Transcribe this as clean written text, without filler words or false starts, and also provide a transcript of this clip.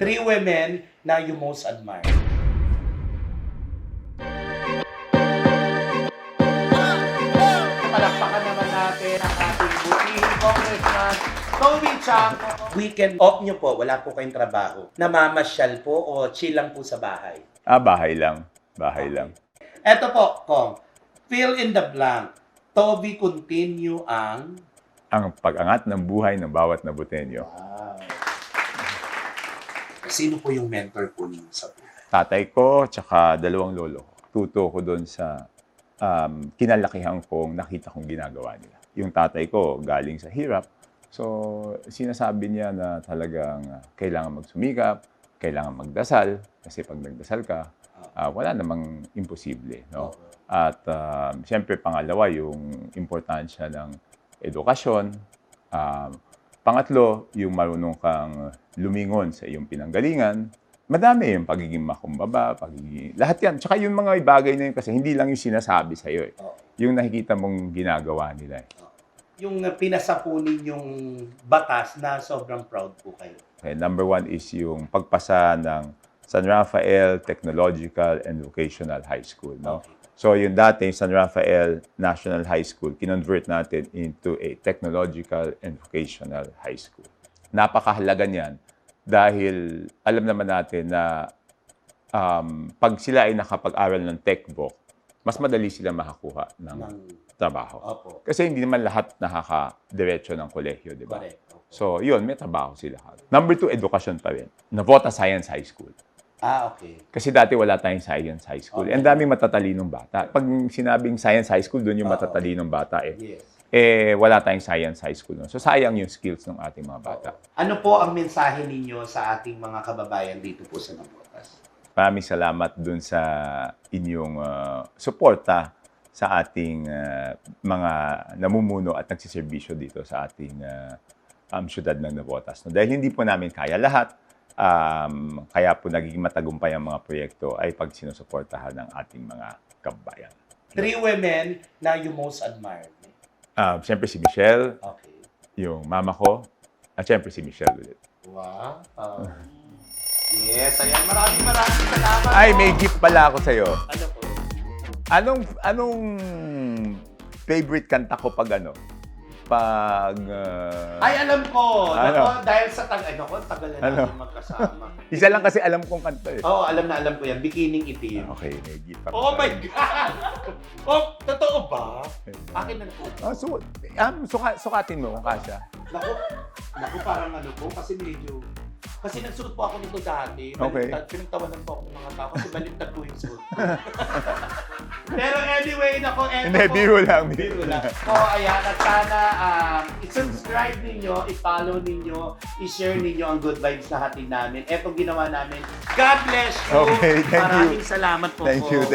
Three women na you most admire. Palakpakan naman natin ang ating butihing Congressman Toby Chang. Weekend off nyo po, wala po kayong trabaho. Namamasyal po o chill lang po sa bahay? Bahay lang. Bahay lang. Eto po, Kong. Fill in the blank. Toby continue ang... Ang pag-angat ng buhay ng bawat Naboteño. Wow. Sino po yung mentor po niyo sa buhay? Tatay ko, tsaka dalawang lolo ko. Tuto ko doon sa kinalakihan kong nakita kong ginagawa nila. Yung tatay ko galing sa hirap. So, sinasabi niya na talagang kailangan magsumikap, kailangan magdasal, kasi pag nagdasal ka, wala namang imposible. No? At siyempre, pangalawa, yung importansya ng edukasyon. Pangatlo, yung marunong kang lumingon sa iyong pinanggalingan. Madami yung pagiging makumbaba, lahat yan. Tsaka yung mga bagay na yun kasi hindi lang yung sinasabi sa'yo eh. Yung nakikita mong ginagawa nila eh. Yung pinasapunin yung batas na sobrang proud po kayo. Okay, number one is yung pagpasa ng San Rafael Technological and Vocational High School. No? Okay. So yung dati, San Rafael National High School, kinonvert natin into a Technological and Vocational High School. Napakahalaga niyan dahil alam naman natin na pag sila ay nakapag-aral ng TechVoc, mas madali sila makakuha ng trabaho. Opo. Kasi hindi naman lahat nakaka-diretso ng kolehiyo, di ba? Correct. Opo. So, yun, may trabaho sila. Number two, edukasyon pa rin. Navota Science High School. Okay. Kasi dati wala tayong Science High School. Okay. Ang daming matatalinong bata. Pag sinabing Science High School, doon yung matatalinong bata eh. Yes. Wala tayong Science High School. No? So, sayang yung skills ng ating mga bata. Ano po ang mensahe ninyo sa ating mga kababayan dito po sa Navotas? Maraming salamat dun sa inyong suporta sa ating mga namumuno at nagsiservisyo dito sa ating syudad ng Navotas. No? Dahil hindi po namin kaya lahat, kaya po nagiging matagumpay ang mga proyekto ay pag sinusuportahan ng ating mga kababayan. Three women na you most admire. Siyempre si Michelle, Okay. yung mama ko, at siyempre si Michelle ulit. Wow. Yes, ayan. Maraming salamat. Ay, po. may gift pala ako sa'yo. Ano po? Anong favorite kanta ko pag ano? Pag... Ay, alam ko. Ano? Nako, dahil sa tagal na Ano? natin magkasama. Isa lang kasi alam kong kanta eh. Oo, alam ko yan. Bikining itim. Okay, may gift ako. Oh my God! Oh, totoo ba? Akin na po. Sukatin mo kung kasya. Naku, parang ano po, kasi medyo... Kasi nagsuot po ako nito dati. Okay. Pinagtawanan po ako ng mga tao kasi baliktad po yung suot. Pero anyway, nako, Hindi, biro lang. Biro lang. So, ayan, at sana i-subscribe ninyo, i-follow ninyo, i-share ninyo ang good vibes na hatid namin. Etong ginawa namin. God bless you! Okay, thank you. Maraming salamat po. Thank you.